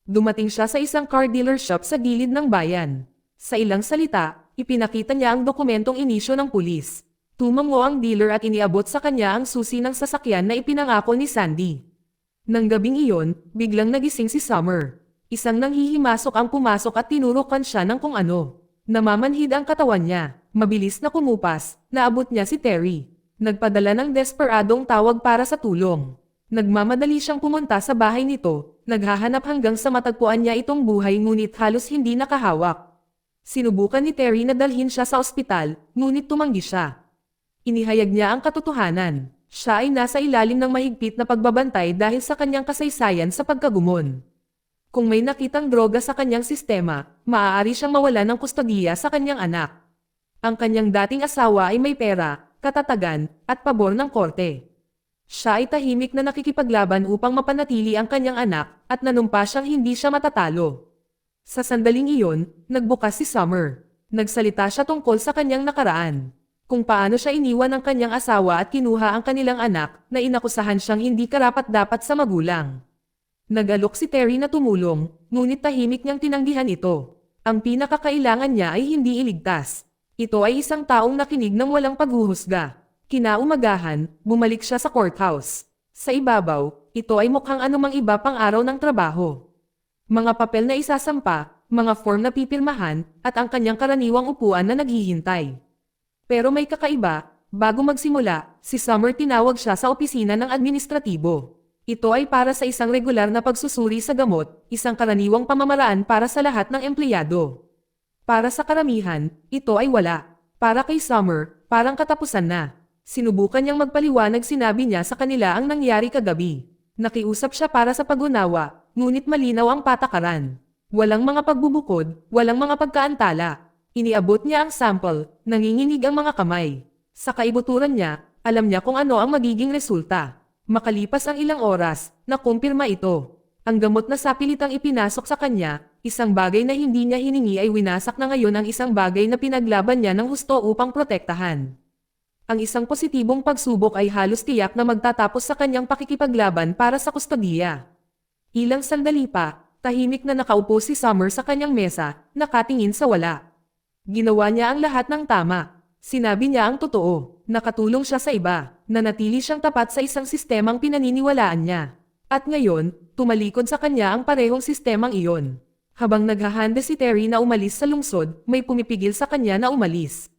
Dumating siya sa isang car dealership sa gilid ng bayan. Sa ilang salita, ipinakita niya ang dokumentong inisyo ng pulis. Tumango ang dealer at iniabot sa kanya ang susi ng sasakyan na ipinangako ni Sandy. Nang gabing iyon, biglang nagising si Summer. Isang nanghihimasok ang pumasok at tinurukan siya ng kung ano. Namamanhid ang katawan niya. Mabilis na kumupas, naabot niya si Terry. Nagpadala ng desperadong tawag para sa tulong. Nagmamadali siyang pumunta sa bahay nito, naghahanap hanggang sa matagpuan niya itong buhay ngunit halos hindi nakahawak. Sinubukan ni Terry na dalhin siya sa ospital, ngunit tumanggi siya. Inihayag niya ang katotohanan. Siya ay nasa ilalim ng mahigpit na pagbabantay dahil sa kanyang kasaysayan sa pagkagumon. Kung may nakitang droga sa kanyang sistema, maaari siyang mawala ng kustodiya sa kanyang anak. Ang kanyang dating asawa ay may pera, katatagan, at pabor ng korte. Siya ay tahimik na nakikipaglaban upang mapanatili ang kanyang anak, at nanumpa siyang hindi siya matatalo. Sa sandaling iyon, nagbukas si Summer. Nagsalita siya tungkol sa kanyang nakaraan. Kung paano siya iniwan ng kanyang asawa at kinuha ang kanilang anak, na inakusahan siyang hindi karapat-dapat sa magulang. Nag-alok si Terry na tumulong, ngunit tahimik niyang tinanggihan ito. Ang pinakakailangan niya ay hindi iligtas. Ito ay isang taong nakinig ng walang paghuhusga. Kinaumagahan, bumalik siya sa courthouse. Sa ibabaw, ito ay mukhang anumang iba pang araw ng trabaho. Mga papel na isasampa, mga form na pipirmahan, at ang kanyang karaniwang upuan na naghihintay. Pero may kakaiba, bago magsimula, si Summer tinawag siya sa opisina ng administratibo. Ito ay para sa isang regular na pagsusuri sa gamot, isang karaniwang pamamaraan para sa lahat ng empleyado. Para sa karamihan, ito ay wala. Para kay Summer, parang katapusan na. Sinubukan niyang magpaliwanag, sinabi niya sa kanila ang nangyari kagabi. Nakiusap siya para sa pag-unawa, ngunit malinaw ang patakaran. Walang mga pagbubukod, walang mga pagkaantala. Iniabot niya ang sample, nanginginig ang mga kamay. Sa kaibuturan niya, alam niya kung ano ang magiging resulta. Makalipas ang ilang oras, nakumpirma ito. Ang gamot na sapilitang ipinasok sa kanya, isang bagay na hindi niya hiningi, ay winasak na ngayon ang isang bagay na pinaglaban niya ng husto upang protektahan. Ang isang positibong pagsubok ay halos tiyak na magtatapos sa kanyang pakikipaglaban para sa kustodiya. Ilang sandali pa, tahimik na nakaupo si Summer sa kanyang mesa, nakatingin sa wala. Ginawa niya ang lahat ng tama. Sinabi niya ang totoo, nakatulong siya sa iba, nanatili siyang tapat sa isang sistemang pinaniniwalaan niya. At ngayon, tumalikod sa kanya ang parehong sistemang iyon. Habang naghahanda si Terry na umalis sa lungsod, may pumipigil sa kanya na umalis.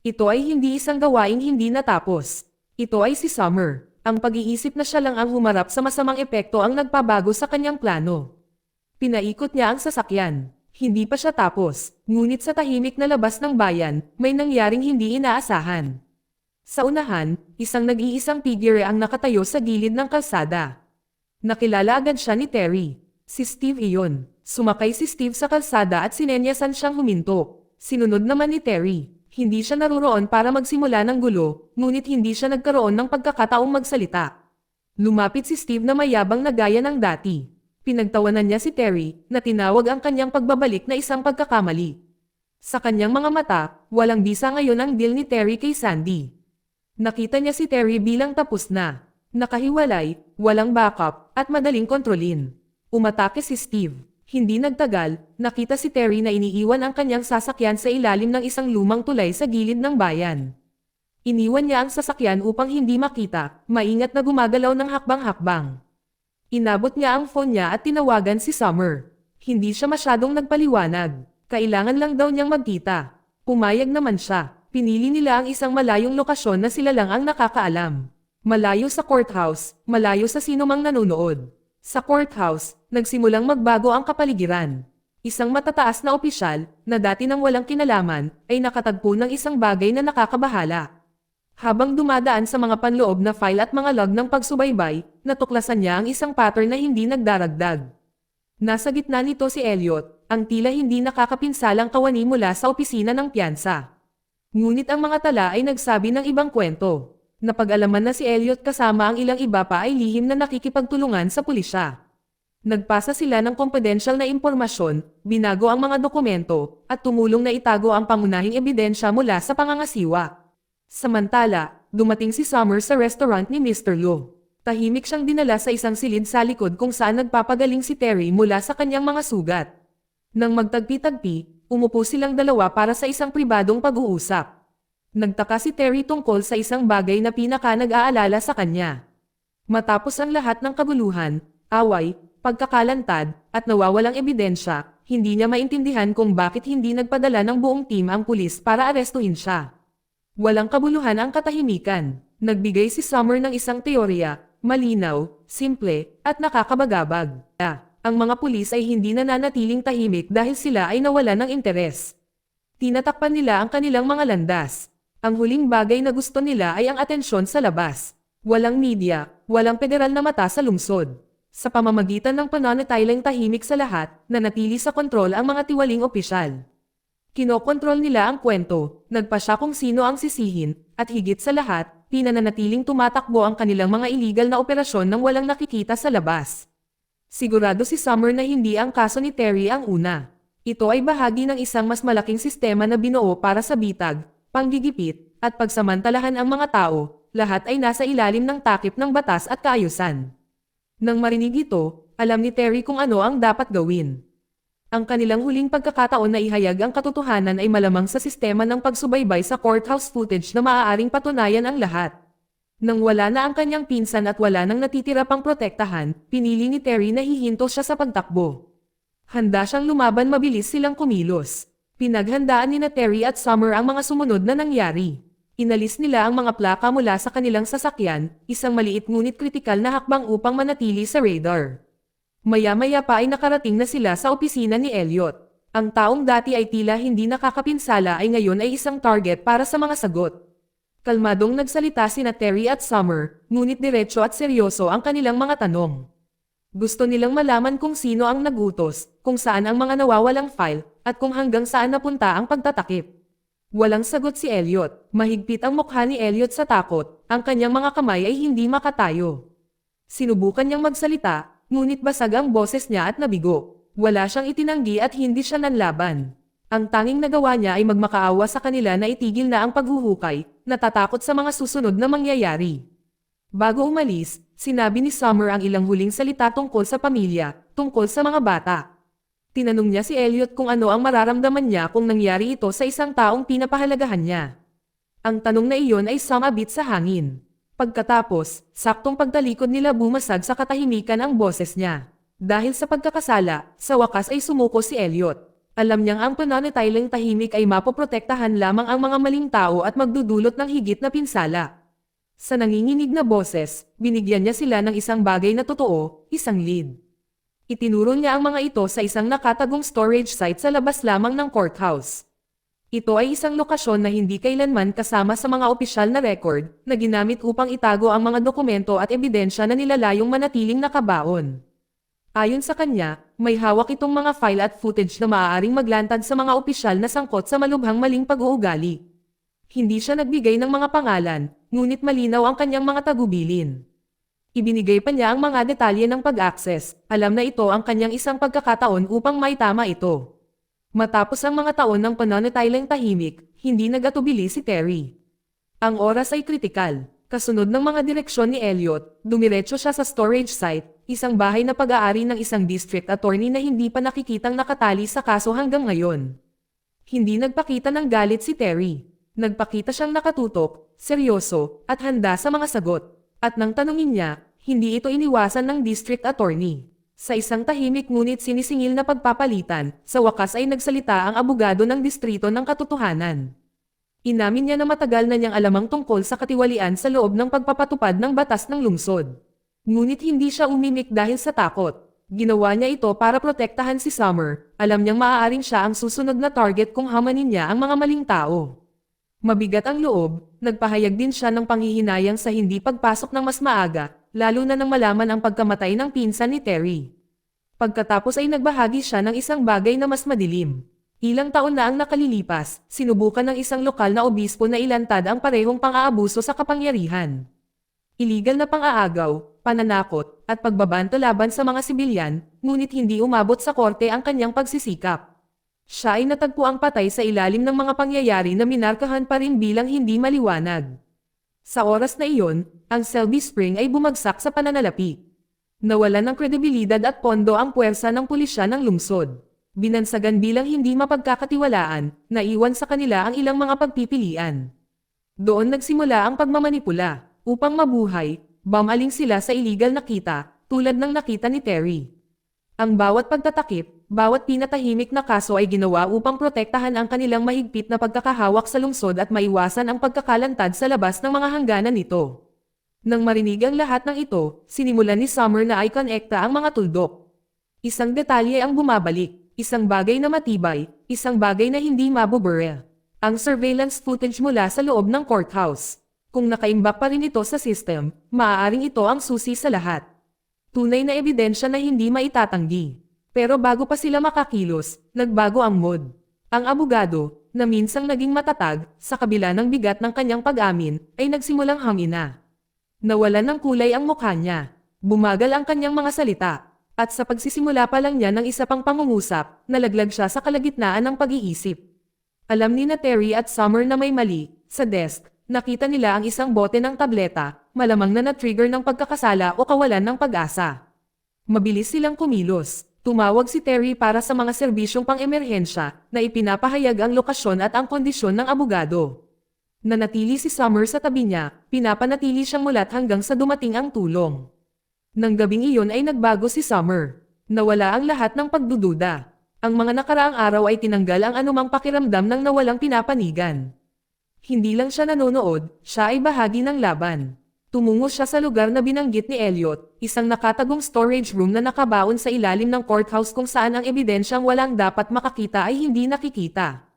Ito ay hindi isang gawaing hindi natapos. Ito ay si Summer. Ang pag-iisip na siya lang ang humarap sa masamang epekto ang nagpabago sa kanyang plano. Pinaikot niya ang sasakyan. Hindi pa siya tapos, ngunit sa tahimik na labas ng bayan, may nangyaring hindi inaasahan. Sa unahan, isang nag-iisang figure ang nakatayo sa gilid ng kalsada. Nakilala agad siya ni Terry. Si Steve iyon. Sumakay si Steve sa kalsada at sinenyasan siyang huminto. Sinunod naman ni Terry. Hindi siya naruroon para magsimula ng gulo, ngunit hindi siya nagkaroon ng pagkakataong magsalita. Lumapit si Steve na mayabang na gaya ng dati. Pinagtawanan niya si Terry, na tinawag ang kanyang pagbabalik na isang pagkakamali. Sa kanyang mga mata, walang bisa ngayon ang deal ni Terry kay Sandy. Nakita niya si Terry bilang tapos na. Nakahiwalay, walang backup, at madaling kontrolin. Umatake si Steve. Hindi nagtagal, nakita si Terry na iniiwan ang kanyang sasakyan sa ilalim ng isang lumang tulay sa gilid ng bayan. Iniwan niya ang sasakyan upang hindi makita, maingat na gumagalaw ng hakbang-hakbang. Inabot niya ang phone niya at tinawagan si Summer. Hindi siya masyadong nagpaliwanag. Kailangan lang daw niyang magkita. Pumayag naman siya. Pinili nila ang isang malayong lokasyon na sila lang ang nakakaalam. Malayo sa courthouse, malayo sa sinumang nanonood. Sa courthouse, nagsimulang magbago ang kapaligiran. Isang matataas na opisyal, na dati nang walang kinalaman, ay nakatagpo ng isang bagay na nakakabahala. Habang dumadaan sa mga panloob na file at mga log ng pagsubaybay, natuklasan niya ang isang pattern na hindi nagdaragdag. Nasa gitna nito si Elliot, ang tila hindi nakakapinsalang kawani mula sa opisina ng piyansa. Ngunit ang mga tala ay nagsabi ng ibang kwento. Napag-alaman na si Elliot kasama ang ilang iba pa ay lihim na nakikipagtulungan sa pulisya. Nagpasa sila ng confidential na impormasyon, binago ang mga dokumento, at tumulong na itago ang pangunahing ebidensya mula sa pangangasiwa. Samantala, dumating si Summer sa restaurant ni Mr. Lo. Tahimik siyang dinala sa isang silid sa likod kung saan nagpapagaling si Terry mula sa kanyang mga sugat. Nang magtagpi-tagpi, umupo silang dalawa para sa isang pribadong pag-uusap. Nagtaka si Terry tungkol sa isang bagay na pinaka-nag-aalala sa kanya. Matapos ang lahat ng kabuluhan, away, pagkakalantad, at nawawalang ebidensya, hindi niya maintindihan kung bakit hindi nagpadala ng buong team ang pulis para arestuhin siya. Walang kabuluhan ang katahimikan. Nagbigay si Summer ng isang teorya, malinaw, simple, at nakakabagabag. Ang mga pulis ay hindi nananatiling tahimik dahil sila ay nawalan ng interes. Tinatakpan nila ang kanilang mga landas. Ang huling bagay na gusto nila ay ang atensyon sa labas. Walang media, walang federal na mata sa lungsod. Sa pamamagitan ng pananatiling tahimik sa lahat, nanatili sa kontrol ang mga tiwaling opisyal. Kinokontrol nila ang kwento, nagpa siya kung sino ang sisihin, at higit sa lahat, pinananatiling tumatakbo ang kanilang mga illegal na operasyon nang walang nakikita sa labas. Sigurado si Summer na hindi ang kaso ni Terry ang una. Ito ay bahagi ng isang mas malaking sistema na binuo para sa bitag, panggigipit, at pagsamantalahan ang mga tao, lahat ay nasa ilalim ng takip ng batas at kaayusan. Nang marinig ito, alam ni Terry kung ano ang dapat gawin. Ang kanilang huling pagkakataon na ihayag ang katotohanan ay malamang sa sistema ng pagsubaybay sa courthouse footage na maaaring patunayan ang lahat. Nang wala na ang kanyang pinsan at wala nang natitira pang protektahan, pinili ni Terry na hihinto siya sa pagtakbo. Handa siyang lumaban, mabilis silang kumilos. Pinaghandaan ni Terry at Summer ang mga sumunod na nangyari. Inalis nila ang mga plaka mula sa kanilang sasakyan, isang maliit ngunit kritikal na hakbang upang manatili sa radar. Maya-maya pa ay nakarating na sila sa opisina ni Elliot. Ang taong dati ay tila hindi nakakapinsala ay ngayon ay isang target para sa mga sagot. Kalmadong nagsalita sina Terry at Summer, ngunit diretso at seryoso ang kanilang mga tanong. Gusto nilang malaman kung sino ang nagutos, kung saan ang mga nawawalang file, at kung hanggang saan napunta ang pagtatakip. Walang sagot si Elliot. Mahigpit ang mukha ni Elliot sa takot, ang kanyang mga kamay ay hindi makatayo. Sinubukan niyang magsalita, ngunit basag ang boses niya at nabigo. Wala siyang itinanggi at hindi siya nanlaban. Ang tanging nagawa niya ay magmakaawa sa kanila na itigil na ang paghuhukay, natatakot sa mga susunod na mangyayari. Bago umalis, sinabi ni Summer ang ilang huling salita tungkol sa pamilya, tungkol sa mga bata. Tinanong niya si Elliot kung ano ang mararamdaman niya kung nangyari ito sa isang taong pinapahalagahan niya. Ang tanong na iyon ay sumabit sa hangin. Pagkatapos, saktong pagtalikod nila bumasag sa katahimikan ang boses niya. Dahil sa pagkakasala, sa wakas ay sumuko si Elliot. Alam niyang ang pananatiling tahimik ay mapoprotektahan lamang ang mga maling tao at magdudulot ng higit na pinsala. Sa nanginginig na boses, binigyan niya sila ng isang bagay na totoo, isang lead. Itinuro niya ang mga ito sa isang nakatagong storage site sa labas lamang ng courthouse. Ito ay isang lokasyon na hindi kailanman kasama sa mga opisyal na record, na ginamit upang itago ang mga dokumento at ebidensya na nilalayong manatiling nakabaon. Ayon sa kanya, may hawak itong mga file at footage na maaaring maglantad sa mga opisyal na sangkot sa malubhang maling pag-uugali. Hindi siya nagbigay ng mga pangalan, ngunit malinaw ang kanyang mga tagubilin. Ibinigay pa niya ang mga detalye ng pag-access, alam na ito ang kanyang isang pagkakataon upang maitama ito. Matapos ang mga taon ng pananatiling tahimik, hindi nagatubili si Terry. Ang oras ay kritikal. Kasunod ng mga direksyon ni Elliot, dumiretso siya sa storage site, isang bahay na pag-aari ng isang district attorney na hindi pa nakikitang nakatali sa kaso hanggang ngayon. Hindi nagpakita ng galit si Terry. Nagpakita siyang nakatutok, seryoso, at handa sa mga sagot. At nang tanungin niya, hindi ito iniwasan ng district attorney. Sa isang tahimik ngunit sinisingil na pagpapalitan, sa wakas ay nagsalita ang abogado ng distrito ng katotohanan. Inamin niya na matagal na niyang alamang tungkol sa katiwalian sa loob ng pagpapatupad ng batas ng lungsod. Ngunit hindi siya umimik dahil sa takot. Ginawa niya ito para protektahan si Summer, alam niyang maaaring siya ang susunod na target kung hamanin niya ang mga maling tao. Mabigat ang loob, nagpahayag din siya ng panghihinayang sa hindi pagpasok ng mas maaga, lalo na nang malaman ang pagkamatay ng pinsan ni Terry. Pagkatapos ay nagbahagi siya ng isang bagay na mas madilim. Ilang taon na ang nakalilipas, sinubukan ng isang lokal na obispo na ilantad ang parehong pang-aabuso sa kapangyarihan. Iligal na pang-aagaw, pananakot, at pagbabanto laban sa mga sibilyan, ngunit hindi umabot sa korte ang kanyang pagsisikap. Siya ay natagpuang patay sa ilalim ng mga pangyayari na minarkahan pa rin bilang hindi maliwanag. Sa oras na iyon, ang Selby Spring ay bumagsak sa pananalapi. Nawalan ng kredibilidad at pondo ang puwersa ng pulisya ng lungsod. Binansagan bilang hindi mapagkakatiwalaan, naiwan sa kanila ang ilang mga pagpipilian. Doon nagsimula ang pagmamanipula. Upang mabuhay, bumaling sila sa iligal na kita, tulad ng nakita ni Terry. Ang bawat pagtatakip, bawat pinatahimik na kaso ay ginawa upang protektahan ang kanilang mahigpit na pagkakahawak sa lungsod at maiwasan ang pagkakalantad sa labas ng mga hangganan nito. Nang marinig ang lahat ng ito, sinimulan ni Summer na i-connecta ang mga tuldok. Isang detalye ang bumabalik, isang bagay na matibay, isang bagay na hindi mabubura. Ang surveillance footage mula sa loob ng courthouse. Kung nakaimbak pa rin ito sa system, maaaring ito ang susi sa lahat. Tunay na ebidensya na hindi maitatanggi. Pero bago pa sila makakilos, nagbago ang mood. Ang abogado, na minsang naging matatag, sa kabila ng bigat ng kanyang pag-amin, ay nagsimulang hangina. Nawalan ng kulay ang mukha niya. Bumagal ang kanyang mga salita. At sa pagsisimula pa lang niya ng isa pang pangungusap, nalaglag siya sa kalagitnaan ng pag-iisip. Alam ni na Terry at Summer na may mali. Sa desk, nakita nila ang isang bote ng tableta, malamang na na-trigger ng pagkakasala o kawalan ng pag-asa. Mabilis silang kumilos. Tumawag si Terry para sa mga serbisyong pang-emerhensya, na ipinapahayag ang lokasyon at ang kondisyon ng abogado. Nanatili si Summer sa tabi niya, pinapanatili siyang mulat hanggang sa dumating ang tulong. Nang gabing iyon ay nagbago si Summer. Nawala ang lahat ng pagdududa. Ang mga nakaraang araw ay tinanggal ang anumang pakiramdam ng nawalang pinapanigan. Hindi lang siya nanonood, siya ay bahagi ng laban. Tumungo siya sa lugar na binanggit ni Elliot, isang nakatagong storage room na nakabaon sa ilalim ng courthouse kung saan ang ebidensyang walang dapat makakita ay hindi nakikita.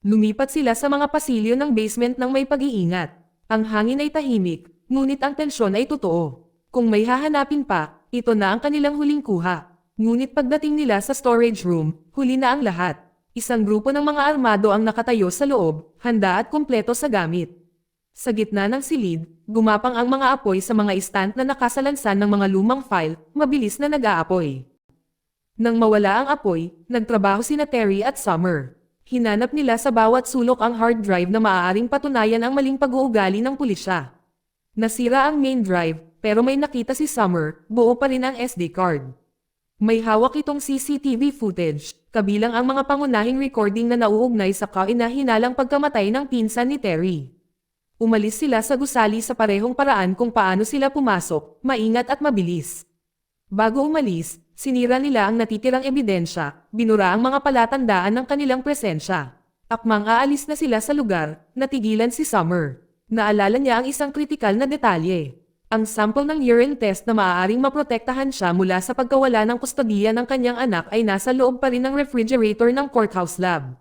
Lumipat sila sa mga pasilyo ng basement ng may pag-iingat. Ang hangin ay tahimik, ngunit ang tensyon ay totoo. Kung may hahanapin pa, ito na ang kanilang huling kuha. Ngunit pagdating nila sa storage room, huli na ang lahat. Isang grupo ng mga armado ang nakatayo sa loob, handa at kumpleto sa gamit. Sa gitna ng silid, gumapang ang mga apoy sa mga istant na nakasalansan ng mga lumang file, mabilis na nag-aapoy. Nang mawala ang apoy, nagtrabaho sina Terry at Summer. Hinanap nila sa bawat sulok ang hard drive na maaaring patunayan ang maling pag-uugali ng pulisya. Nasira ang main drive, pero may nakita si Summer, buo pa rin ang SD card. May hawak itong CCTV footage, kabilang ang mga pangunahing recording na nauugnay sa kahinahinalang pagkamatay ng pinsan ni Terry. Umalis sila sa gusali sa parehong paraan kung paano sila pumasok, maingat at mabilis. Bago umalis, sinira nila ang natitirang ebidensya, binura ang mga palatandaan ng kanilang presensya. Akmang aalis na sila sa lugar, natigilan si Summer. Naalala niya ang isang kritikal na detalye. Ang sample ng urine test na maaaring maprotektahan siya mula sa pagkawala ng kustodiya ng kanyang anak ay nasa loob pa rin ng refrigerator ng courthouse lab.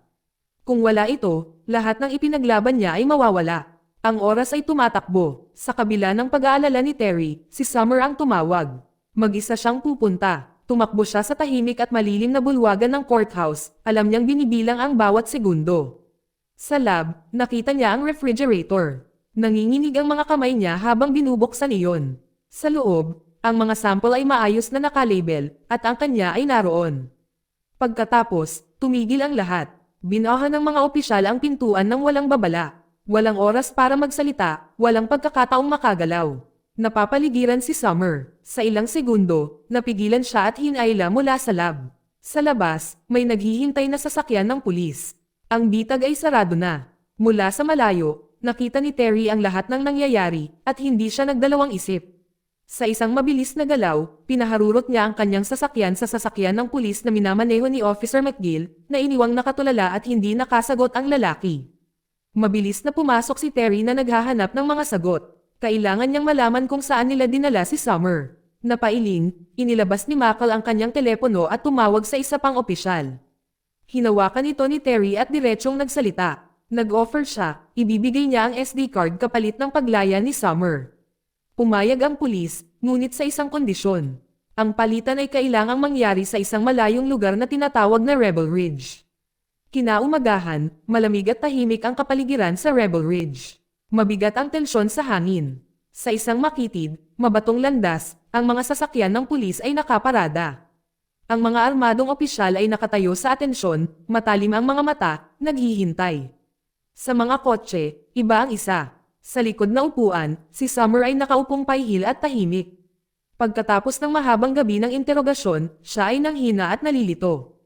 Kung wala ito, lahat ng ipinaglaban niya ay mawawala. Ang oras ay tumatakbo. Sa kabila ng pag-aalala ni Terry, si Summer ang tumawag. Mag-isa siyang pupunta. Tumakbo siya sa tahimik at malilim na bulwagan ng courthouse. Alam niyang binibilang ang bawat segundo. Sa lab, nakita niya ang refrigerator. Nanginginig ang mga kamay niya habang binubuksan iyon. Sa loob, ang mga sample ay maayos na nakalabel, at ang kanya ay naroon. Pagkatapos, tumigil ang lahat. Binuhahan ng mga opisyal ang pintuan ng walang babala. Walang oras para magsalita, walang pagkakataong makagalaw. Napapaligiran si Summer. Sa ilang segundo, napigilan siya at hinayla mula sa lab. Sa labas, may naghihintay na sasakyan ng pulis. Ang bitag ay sarado na. Mula sa malayo, nakita ni Terry ang lahat ng nangyayari, at hindi siya nagdalawang isip. Sa isang mabilis na galaw, pinaharurot niya ang kanyang sasakyan sa sasakyan ng pulis na minamaneho ni Officer McGill, na iniwang nakatulala at hindi nakasagot ang lalaki. Mabilis na pumasok si Terry na naghahanap ng mga sagot. Kailangan niyang malaman kung saan nila dinala si Summer. Napailing, inilabas ni Michael ang kanyang telepono at tumawag sa isa pang opisyal. Hinawakan ito ni Terry at diretsyong nagsalita. Nag-offer siya, ibibigay niya ang SD card kapalit ng paglaya ni Summer. Pumayag ang pulis, ngunit sa isang kondisyon. Ang palitan ay kailangang mangyari sa isang malayong lugar na tinatawag na Rebel Ridge. Kinaumagahan, malamig at tahimik ang kapaligiran sa Rebel Ridge. Mabigat ang tensyon sa hangin. Sa isang makitid, mabatong landas, ang mga sasakyan ng pulis ay nakaparada. Ang mga armadong opisyal ay nakatayo sa atensyon, matalim ang mga mata, naghihintay. Sa mga kotse, iba ang isa. Sa likod na upuan, si Summer ay nakaupong pahihil at tahimik. Pagkatapos ng mahabang gabi ng interogasyon, siya ay nanghina at nalilito.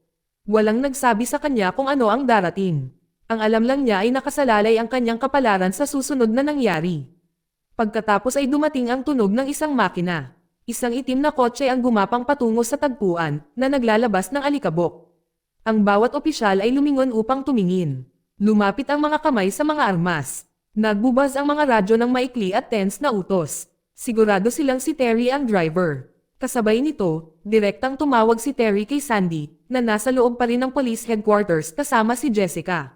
Walang nagsabi sa kanya kung ano ang darating. Ang alam lang niya ay nakasalalay ang kanyang kapalaran sa susunod na nangyari. Pagkatapos ay dumating ang tunog ng isang makina. Isang itim na kotse ang gumapang patungo sa tagpuan, na naglalabas ng alikabok. Ang bawat opisyal ay lumingon upang tumingin. Lumapit ang mga kamay sa mga armas. Nagbubas ang mga radyo ng maikli at tense na utos. Sigurado silang si Terry ang driver. Kasabay nito, direktang tumawag si Terry kay Sandy, na nasa loob pa rin ng police headquarters kasama si Jessica.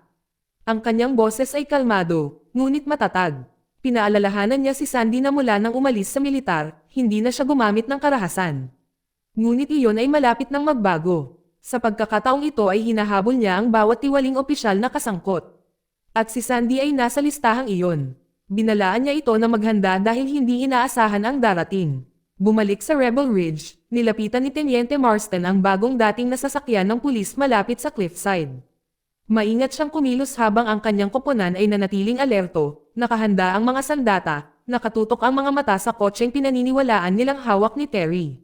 Ang kanyang boses ay kalmado, ngunit matatag. Pinaalalahanan niya si Sandy na mula nang umalis sa militar, hindi na siya gumamit ng karahasan. Ngunit iyon ay malapit nang magbago. Sa pagkakataong ito ay hinahabol niya ang bawat tiwaling opisyal na kasangkot. At si Sandy ay nasa listahang iyon. Binalaan niya ito na maghanda dahil hindi inaasahan ang darating. Bumalik sa Rebel Ridge, nilapitan ni Teniente Marston ang bagong dating nasasakyan ng pulis malapit sa cliffside. Maingat siyang kumilos habang ang kanyang koponan ay nanatiling alerto, nakahanda ang mga sandata, nakatutok ang mga mata sa kotseng pinaniniwalaan nilang hawak ni Terry.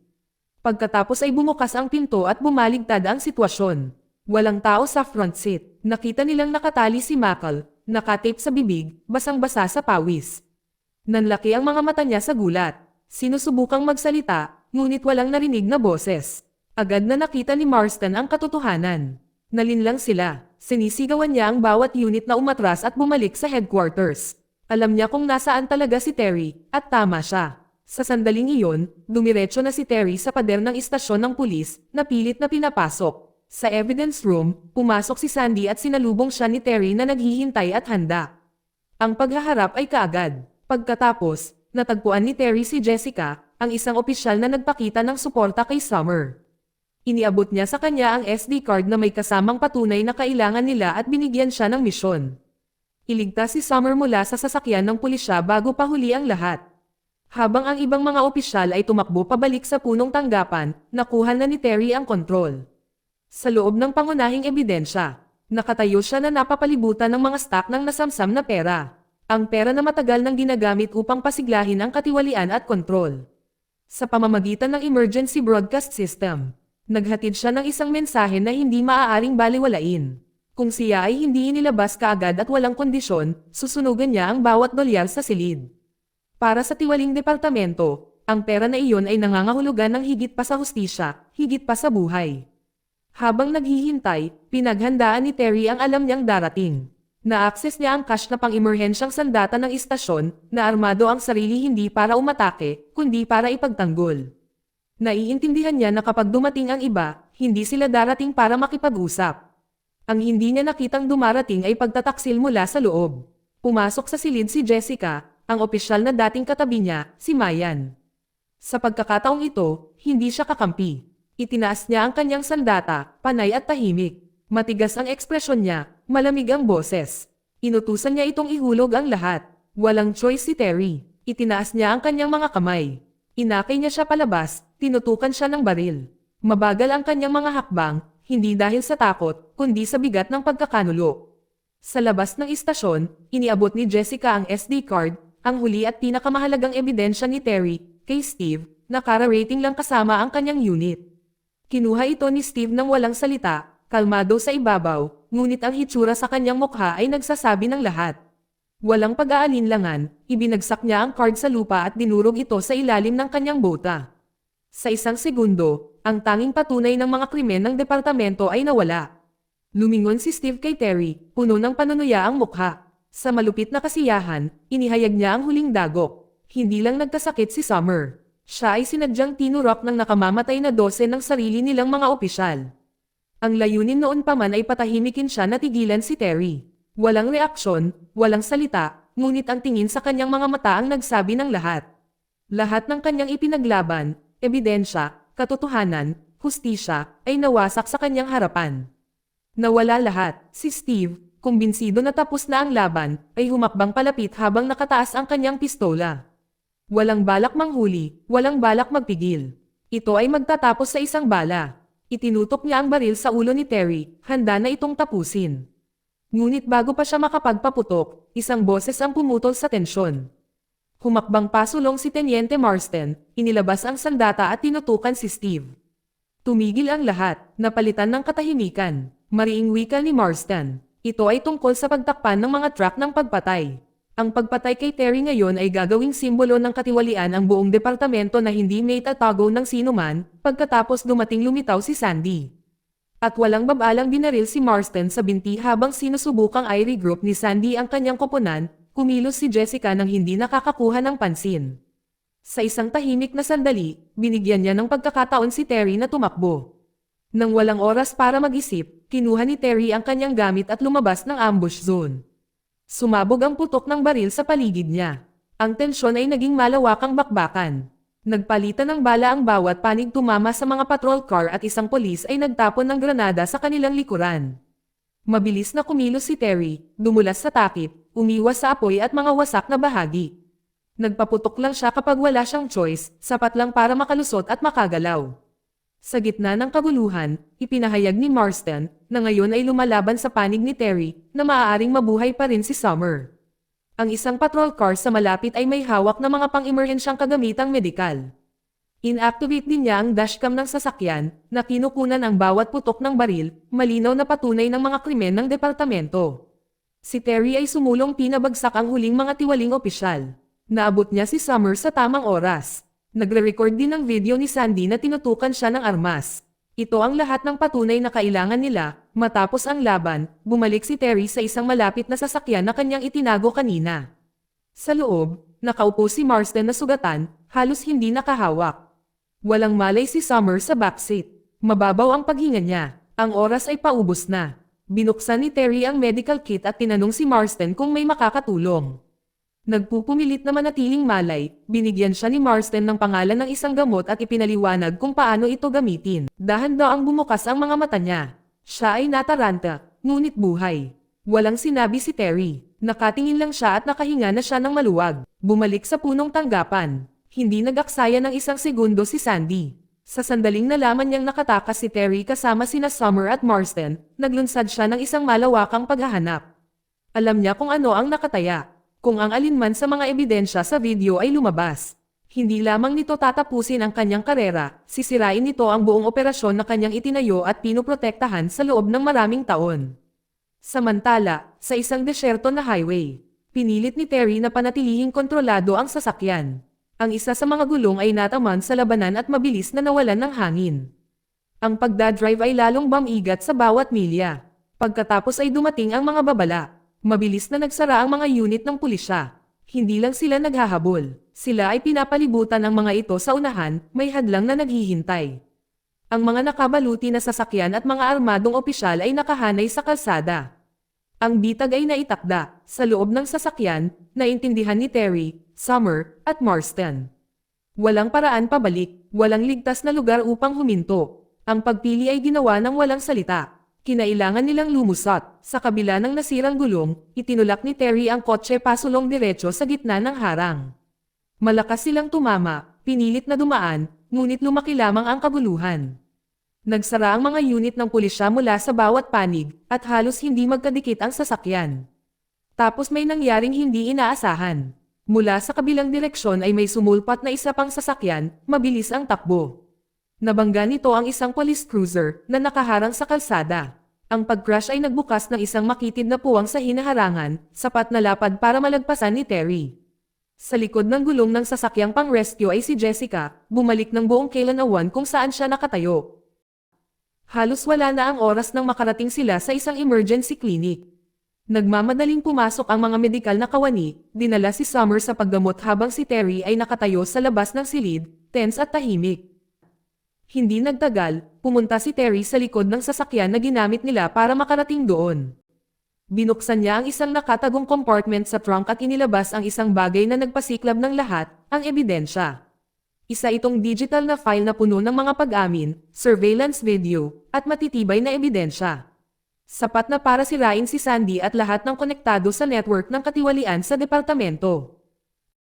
Pagkatapos ay bumukas ang pinto at bumaligtad ang sitwasyon. Walang tao sa front seat. Nakita nilang nakatali si Macal, nakatape sa bibig, basang-basa sa pawis. Nanlaki ang mga mata niya sa gulat. Sinusubukang magsalita, ngunit walang narinig na boses. Agad na nakita ni Marston ang katotohanan. Nalinlang sila. Sinisigawan niya ang bawat unit na umatras at bumalik sa headquarters. Alam niya kung nasaan talaga si Terry, at tama siya. Sa sandaling iyon, dumiretso na si Terry sa pader ng istasyon ng pulis, na pilit na pinapasok. Sa evidence room, pumasok si Sandy at sinalubong siya ni Terry na naghihintay at handa. Ang paghaharap ay kaagad. Pagkatapos, natagpuan ni Terry si Jessica, ang isang opisyal na nagpakita ng suporta kay Summer. Iniabot niya sa kanya ang SD card na may kasamang patunay na kailangan nila at binigyan siya ng misyon. Iligtas si Summer mula sa sasakyan ng pulisya bago pahuli ang lahat. Habang ang ibang mga opisyal ay tumakbo pabalik sa punong tanggapan, nakuha na ni Terry ang kontrol. Sa loob ng pangunahing ebidensya, nakatayo siya na napapalibutan ng mga stock ng nasamsam na pera. Ang pera na matagal nang ginagamit upang pasiglahin ang katiwalian at kontrol. Sa pamamagitan ng emergency broadcast system, naghatid siya ng isang mensahe na hindi maaaring baliwalain. Kung siya ay hindi inilabas kaagad at walang kondisyon, susunugan niya ang bawat dolyar sa silid. Para sa tiwaling departamento, ang pera na iyon ay nangangahulugan ng higit pa sa hustisya, higit pa sa buhay. Habang naghihintay, pinaghandaan ni Terry ang alam niyang darating. Na-access niya ang cash na pang-emerhensyang sandata ng istasyon, na armado ang sarili hindi para umatake, kundi para ipagtanggol. Naiintindihan niya na kapag dumating ang iba, hindi sila darating para makipag-usap. Ang hindi niya nakitang dumarating ay pagtataksil mula sa loob. Pumasok sa silid si Jessica, ang opisyal na dating katabi niya, si Mayan. Sa pagkakataong ito, hindi siya kakampi. Itinaas niya ang kanyang sandata, panay at tahimik. Matigas ang ekspresyon niya, malamig ang boses. Inutusan niya itong ihulog ang lahat. Walang choice si Terry. Itinaas niya ang kanyang mga kamay. Inakay niya siya palabas, tinutukan siya ng baril. Mabagal ang kanyang mga hakbang, hindi dahil sa takot, kundi sa bigat ng pagkakanulo. Sa labas ng istasyon, iniabot ni Jessica ang SD card, ang huli at pinakamahalagang ebidensya ni Terry, kay Steve, na kara-rating lang kasama ang kanyang unit. Kinuha ito ni Steve nang walang salita, kalmado sa ibabaw, ngunit ang hitsura sa kanyang mukha ay nagsasabi ng lahat. Walang pag-aalinlangan, ibinagsak niya ang card sa lupa at dinurog ito sa ilalim ng kanyang bota. Sa isang segundo, ang tanging patunay ng mga krimen ng departamento ay nawala. Lumingon si Steve kay Terry, puno ng panunuya ang mukha. Sa malupit na kasiyahan, inihayag niya ang huling dagok. Hindi lang nagkasakit si Summer. Siya ay sinadyang tinurok ng nakamamatay na 12 ng sarili nilang mga opisyal. Ang layunin noon pa man ay patahimikin siya na tigilan si Terry. Walang reaksyon, walang salita, ngunit ang tingin sa kanyang mga mata ang nagsabi ng lahat. Lahat ng kanyang ipinaglaban, ebidensya, katotohanan, hustisya, ay nawasak sa kanyang harapan. Nawala lahat. Si Steve, kumbinsido na tapos na ang laban, ay humakbang palapit habang nakataas ang kanyang pistola. Walang balak manghuli, walang balak magpigil. Ito ay magtatapos sa isang bala. Itinutok niya ang baril sa ulo ni Terry, handa na itong tapusin. Ngunit bago pa siya makapagpaputok, isang boses ang pumutol sa tensyon. Humakbang pasulong si Teniente Marston, inilabas ang sandata at tinutukan si Steve. Tumigil ang lahat, napalitan ng katahimikan. Mariing wika ni Marston. Ito ay tungkol sa pagtakpan ng mga truck ng pagpatay. Ang pagpatay kay Terry ngayon ay gagawing simbolo ng katiwalian ang buong departamento na hindi may tatago ng sinuman, pagkatapos dumating lumitaw si Sandy. At walang babalang binaril si Marston sa binti habang sinusubukang i-regroup ni Sandy ang kanyang koponan, kumilos si Jessica nang hindi nakakakuha ng pansin. Sa isang tahimik na sandali, binigyan niya ng pagkakataon si Terry na tumakbo. Nang walang oras para mag-isip, kinuha ni Terry ang kanyang gamit at lumabas ng ambush zone. Sumabog ang putok ng baril sa paligid niya. Ang tensyon ay naging malawakang bakbakan. Nagpalitan ng bala ang bawat panig, tumama sa mga patrol car at isang polis ay nagtapon ng granada sa kanilang likuran. Mabilis na kumilos si Terry, dumulas sa takip, umiwas sa apoy at mga wasak na bahagi. Nagpaputok lang siya kapag wala siyang choice, sapat lang para makalusot at makagalaw. Sa gitna ng kaguluhan, ipinahayag ni Marston na ngayon ay lumalaban sa panig ni Terry na maaaring mabuhay pa rin si Summer. Ang isang patrol car sa malapit ay may hawak na mga pang-emerhensyang kagamitang medikal. Inactivate din niya ang dashcam ng sasakyan na kinukunan ang bawat putok ng baril, malinaw na patunay ng mga krimen ng departamento. Si Terry ay sumulong, pinabagsak ang huling mga tiwaling opisyal. Naabot niya si Summer sa tamang oras. Nagre-record din ng video ni Sandy na tinutukan siya ng armas. Ito ang lahat ng patunay na kailangan nila. Matapos ang laban, bumalik si Terry sa isang malapit na sasakyan na kanyang itinago kanina. Sa loob, nakaupo si Marston na sugatan, halos hindi nakahawak. Walang malay si Summer sa backseat. Mababaw ang paghinga niya. Ang oras ay paubos na. Binuksan ni Terry ang medical kit at tinanong si Marston kung may makakatulong. Nagpupumilit na manatiling malay, binigyan siya ni Marston ng pangalan ng isang gamot at ipinaliwanag kung paano ito gamitin. Dahan-daang bumukas ang mga mata niya. Siya ay nataranta, ngunit buhay. Walang sinabi si Terry. Nakatingin lang siya at nakahinga na siya ng maluwag. Bumalik sa punong tanggapan. Hindi nag-aksaya ng isang segundo si Sandy. Sa sandaling nalaman niyang nakatakas si Terry kasama sina Summer at Marston, naglunsad siya ng isang malawakang paghahanap. Alam niya kung ano ang nakataya. Kung ang alinman sa mga ebidensya sa video ay lumabas. Hindi lamang nito tatapusin ang kanyang karera, sisirain nito ang buong operasyon na kanyang itinayo at pinoprotektahan sa loob ng maraming taon. Samantala, sa isang desyerto na highway, pinilit ni Terry na panatilihing kontrolado ang sasakyan. Ang isa sa mga gulong ay nataman sa labanan at mabilis na nawalan ng hangin. Ang pagdadrive ay lalong bumigat sa bawat milya. Pagkatapos ay dumating ang mga babala. Mabilis na nagsara ang mga unit ng pulisya. Hindi lang sila naghahabol. Sila ay pinapalibutan ng mga ito sa unahan, may hadlang na naghihintay. Ang mga nakabaluti na sasakyan at mga armadong opisyal ay nakahanay sa kalsada. Ang bitag ay naitakda. Sa loob ng sasakyan, naintindihan ni Terry, Summer, at Marston. Walang paraan pabalik, walang ligtas na lugar upang huminto. Ang pagpili ay ginawa ng walang salita. Kinailangan nilang lumusot. Sa kabila ng nasirang gulong, itinulak ni Terry ang kotse pasulong diretso sa gitna ng harang. Malakas silang tumama, pinilit na dumaan, ngunit lumaki lamang ang kaguluhan. Nagsara ang mga unit ng pulisya mula sa bawat panig, at halos hindi magkadikit ang sasakyan. Tapos may nangyaring hindi inaasahan. Mula sa kabilang direksyon ay may sumulpat na isa pang sasakyan, mabilis ang takbo. Nabangga nito ang isang police cruiser na nakaharang sa kalsada. Ang pag-crash ay nagbukas ng isang makitid na puwang sa hinaharangan, sapat na lapad para malagpasan ni Terry. Sa likod ng gulong ng sasakyang pang-rescue ay si Jessica, bumalik ng buong kailanawan kung saan siya nakatayo. Halos wala na ang oras nang makarating sila sa isang emergency clinic. Nagmamadaling pumasok ang mga medikal na kawani, dinala si Summer sa paggamot habang si Terry ay nakatayo sa labas ng silid, tense at tahimik. Hindi nagtagal, pumunta si Terry sa likod ng sasakyan na ginamit nila para makarating doon. Binuksan niya ang isang nakatagong compartment sa trunk at inilabas ang isang bagay na nagpasiklab ng lahat, ang ebidensya. Isa itong digital na file na puno ng mga pag-amin, surveillance video, at matitibay na ebidensya. Sapat na para sirain si Sandy at lahat ng konektado sa network ng katiwalian sa departamento.